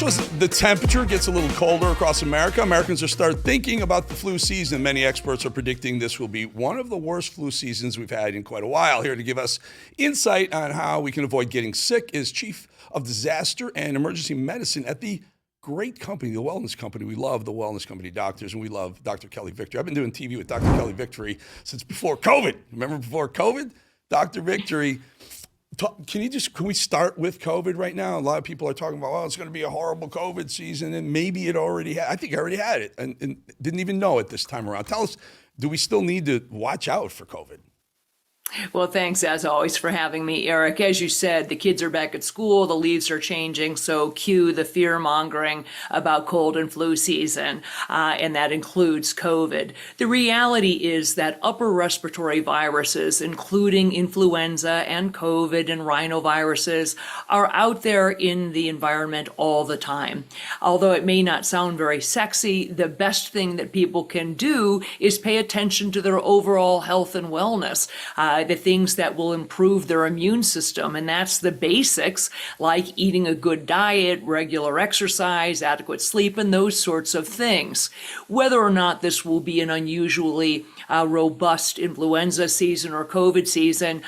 So as the temperature gets a little colder across America, Americans are starting thinking about the flu season. Many experts are predicting this will be one of the worst flu seasons we've had in quite a while. Here to give us insight on how we can avoid getting sick is Chief of Disaster and Emergency Medicine at the great company, the wellness company. We love the wellness company doctors, and we love Dr. Kelly Victory. I've been doing TV with Dr. Kelly Victory since before COVID. Remember before COVID? Dr. Victory. Can we start with COVID right now? A lot of people are talking about, well, it's going to be a horrible COVID season, and maybe it already had. I think I already had it and didn't even know it this time around. Tell us, do we still need to watch out for COVID? Well, thanks as always for having me, Eric. As you said, the kids are back at school, the leaves are changing, so cue the fear mongering about cold and flu season, and that includes COVID. The reality is that upper respiratory viruses, including influenza and COVID and rhinoviruses, are out there in the environment all the time. Although it may not sound very sexy, the best thing that people can do is pay attention to their overall health and wellness. The things that will improve their immune system. And that's the basics, like eating a good diet, regular exercise, adequate sleep, and those sorts of things. Whether or not this will be an unusually robust influenza season or COVID season,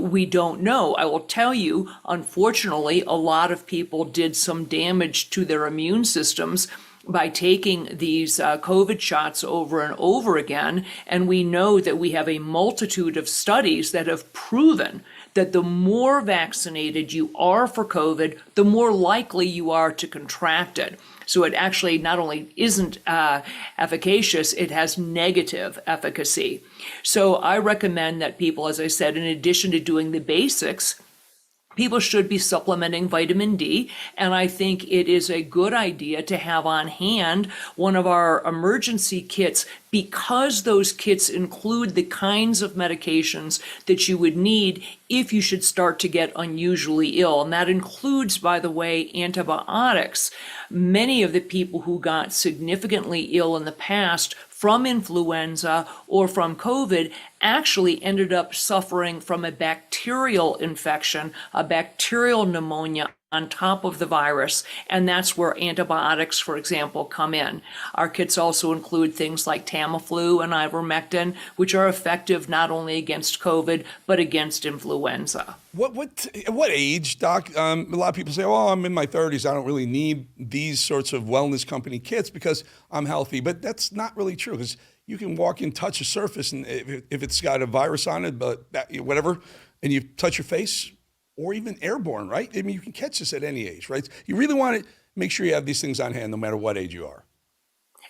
we don't know. I will tell you, unfortunately, a lot of people did some damage to their immune systems by taking these COVID shots over and over again. And we know that we have a multitude of studies that have proven that the more vaccinated you are for COVID, the more likely you are to contract it. So it actually not only isn't efficacious, it has negative efficacy. So I recommend that people, as I said, in addition to doing the basics, people should be supplementing vitamin D, and I think it is a good idea to have on hand one of our emergency kits, because those kits include the kinds of medications that you would need if you should start to get unusually ill. And that includes, by the way, antibiotics. Many of the people who got significantly ill in the past from influenza or from COVID actually ended up suffering from a bacterial infection, a bacterial pneumonia on top of the virus, and that's where antibiotics, for example, come in. Our kits also include things like Tamiflu and ivermectin, which are effective not only against COVID, but against influenza. What age, Doc? A lot of people say, well, I'm in my 30s. I don't really need these sorts of wellness company kits because I'm healthy. But that's not really true, because you can walk in, touch a surface, and if it's got a virus on it, but whatever, and you touch your face, or even airborne, right? I mean, you can catch this at any age, right? You really want to make sure you have these things on hand no matter what age you are.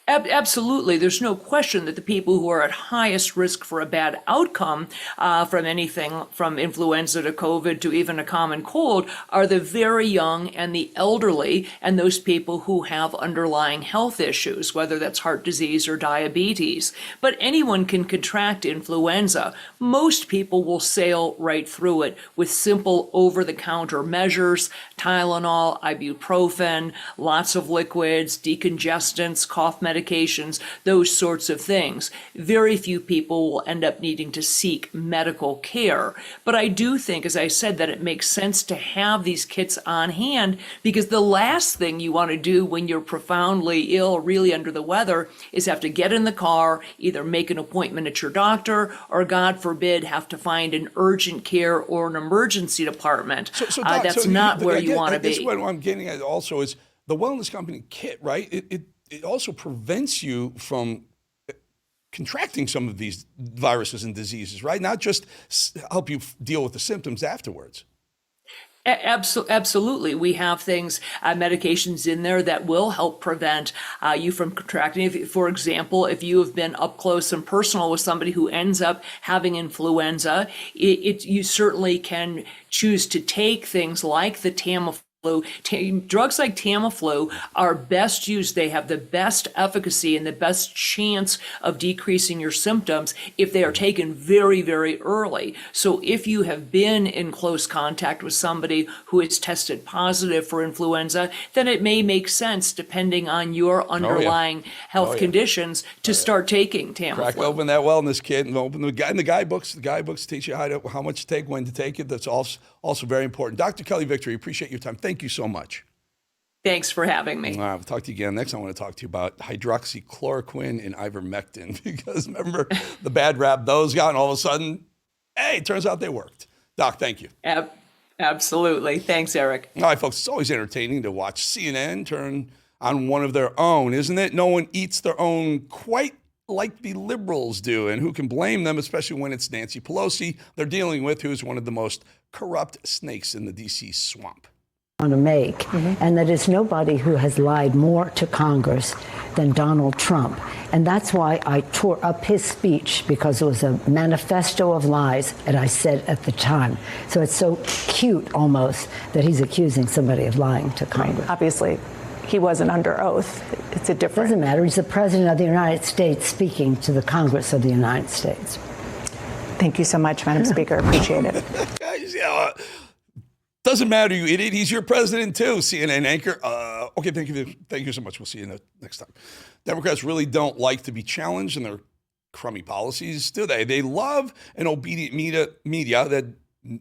Absolutely. There's no question that the people who are at highest risk for a bad outcome from anything from influenza to COVID to even a common cold are the very young and the elderly, and those people who have underlying health issues, whether that's heart disease or diabetes. But anyone can contract influenza. Most people will sail right through it with simple over-the-counter measures, Tylenol, ibuprofen, lots of liquids, decongestants, cough medications, those sorts of things. Very few people will end up needing to seek medical care. But I do think, as I said, that it makes sense to have these kits on hand, because the last thing you want to do when you're profoundly ill, really under the weather, is have to get in the car, either make an appointment at your doctor, or God forbid, have to find an urgent care or an emergency department. Doc, that's not where you want to be. That's what I'm getting at also is the wellness company kit, right? It also prevents you from contracting some of these viruses and diseases, right? Not just help you deal with the symptoms afterwards. Absolutely. We have things, medications in there that will help prevent you from contracting. For example, if you have been up close and personal with somebody who ends up having influenza, you certainly can choose to take things like the Tamiflu. Drugs like Tamiflu are best used. They have the best efficacy and the best chance of decreasing your symptoms if they are taken very, very early. So if you have been in close contact with somebody who is tested positive for influenza, then it may make sense, depending on your underlying health conditions, to start taking Tamiflu. Crack open that wellness kit and open the guidebooks. The guidebooks teach you how much to take, when to take it. That's also very important. Dr. Kelly Victory, appreciate your time. Thank you so much. Thanks for having me. All right, we'll talk to you again. Next, I want to talk to you about hydroxychloroquine and ivermectin, because remember the bad rap those got, and all of a sudden, hey, it turns out they worked. Doc, thank you. Absolutely. Thanks, Eric. All right, folks, it's always entertaining to watch CNN turn on one of their own, isn't it? No one eats their own quite like the liberals do, and who can blame them, especially when it's Nancy Pelosi they're dealing with, who's one of the most corrupt snakes in the D.C. swamp. Want to make, and that is nobody who has lied more to Congress than Donald Trump. And that's why I tore up his speech, because it was a manifesto of lies, and I said at the time. So it's so cute almost that he's accusing somebody of lying to Congress. Right. Obviously, he wasn't under oath. It's a different. Doesn't matter. He's the president of the United States speaking to the Congress of the United States. Thank you so much, Madam Speaker. Appreciate it. Guys, yeah, doesn't matter, you idiot. He's your president too, CNN anchor. Okay, thank you so much. We'll see you next time. Democrats really don't like to be challenged in their crummy policies, do they? They love an obedient media that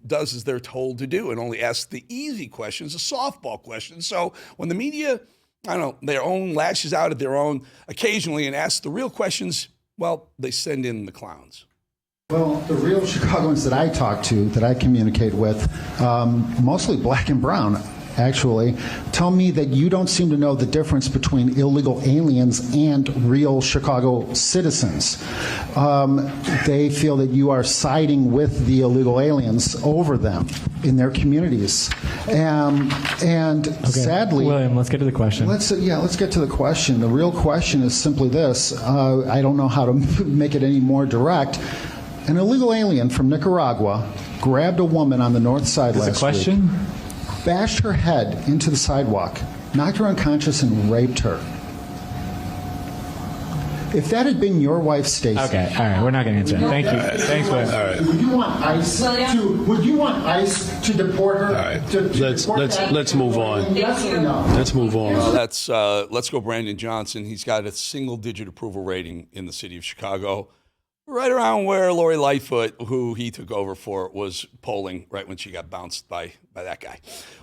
does as they're told to do and only asks the easy questions, the softball questions. So when the media, I don't know, their own lashes out at their own occasionally and asks the real questions, well, they send in the clowns. Well, the real Chicagoans that I talk to, that I communicate with, mostly black and brown, actually, tell me that you don't seem to know the difference between illegal aliens and real Chicago citizens. They feel that you are siding with the illegal aliens over them in their communities. And okay. Sadly... William, let's get to the question. Let's get to the question. The real question is simply this. I don't know how to make it any more direct. An illegal alien from Nicaragua grabbed a woman on the north side last week, bashed her head into the sidewalk, knocked her unconscious, and raped her. If that had been your wife, Stacey. Okay, all right, we're not going to answer that. Thank you. Thanks, Will. All right. Would you want ICE to deport her? All right. Let's move on. Yes or no? Let's move on. Let's go Brandon Johnson. He's got a single-digit approval rating in the city of Chicago, right around where Lori Lightfoot, who he took over for, was polling right when she got bounced by that guy.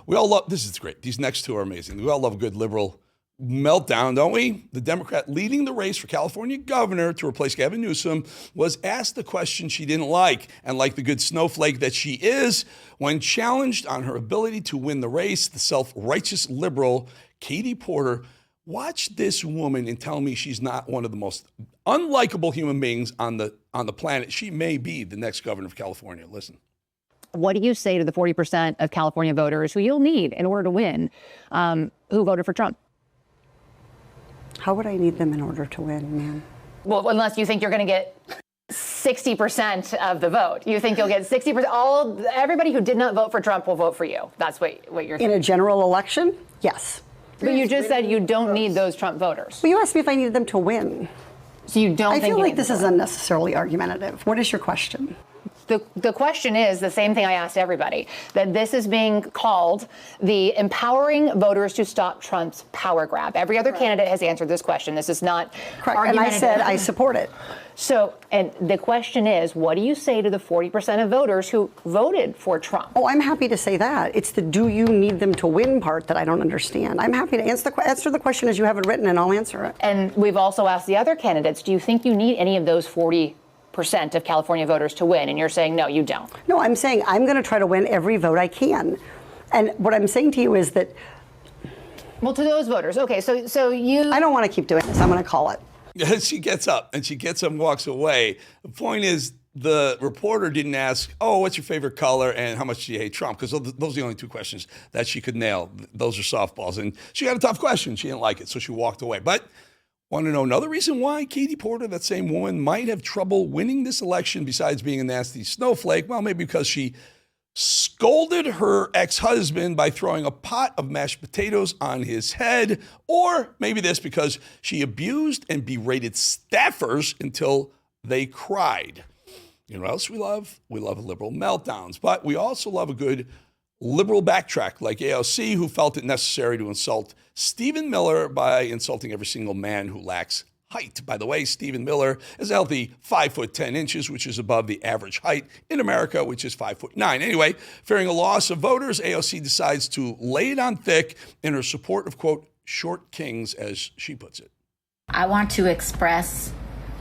We all love, this is great. These next two are amazing. We all love a good liberal meltdown, don't we? The Democrat leading the race for California governor to replace Gavin Newsom was asked the question she didn't like. And like the good snowflake that she is, when challenged on her ability to win the race, the self-righteous liberal Katie Porter, watch this woman and tell me she's not one of the most unlikable human beings on the planet. She may be the next governor of California. Listen. What do you say to the 40% of California voters who you'll need in order to win, who voted for Trump? How would I need them in order to win, ma'am? Well, unless you think you're going to get 60% of the vote. You think you'll get 60%. Everybody who did not vote for Trump will vote for you. That's what you're saying. In a general election? Yes. But you just said you don't need those Trump voters. Well, you asked me if I needed them to win. So you don't think I feel you like need this is unnecessarily argumentative. What is your question? The question is the same thing I asked everybody, that this is being called the empowering voters to stop Trump's power grab. Every other candidate has answered this question. This is not correct. And I said I support it. So, and the question is, what do you say to the 40% of voters who voted for Trump? Oh, I'm happy to say that. It's the do you need them to win part that I don't understand. I'm happy to answer the question as you have it written, and I'll answer it. And we've also asked the other candidates, do you think you need any of those 40% of California voters to win? And you're saying, no, you don't. No, I'm saying I'm going to try to win every vote I can. And what I'm saying to you is that... Well, to those voters, okay, so you... I don't want to keep doing this. I'm going to call it. She gets up and walks away. The point is, the reporter didn't ask, oh, what's your favorite color and how much do you hate Trump? Because those are the only two questions that she could nail. Those are softballs. And she got a tough question. She didn't like it, so she walked away. But want to know another reason why Katie Porter, that same woman, might have trouble winning this election besides being a nasty snowflake? Well, maybe because she scolded her ex-husband by throwing a pot of mashed potatoes on his head, or maybe this because she abused and berated staffers until they cried. You know what else we love? We love liberal meltdowns, but we also love a good liberal backtrack like AOC, who felt it necessary to insult Stephen Miller by insulting every single man who lacks height. By the way, Stephen Miller is a healthy 5 foot 10 inches, which is above the average height in America, which is 5 foot 9. Anyway, fearing a loss of voters, AOC decides to lay it on thick in her support of, quote, short kings, as she puts it. I want to express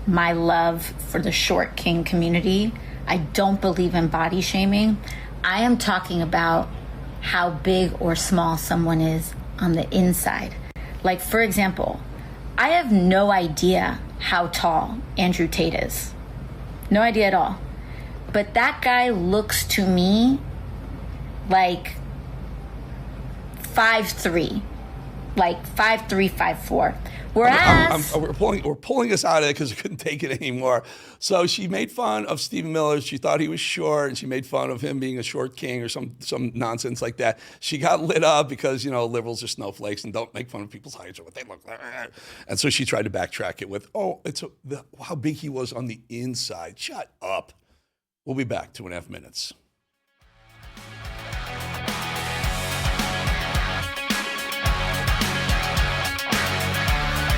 my love for the short king community. I don't believe in body shaming. I am talking about how big or small someone is on the inside. Like, for example, I have no idea how tall Andrew Tate is. No idea at all. But that guy looks to me like 5'3", like 5'3", 5'4". Whereas we're pulling us out of it because we couldn't take it anymore. So she made fun of Stephen Miller. She thought he was short, and she made fun of him being a short king or some nonsense like that. She got lit up because, you know, liberals are snowflakes and don't make fun of people's heights or what they look like. And so she tried to backtrack it with, how big he was on the inside. Shut up. We'll be back 2.5 minutes.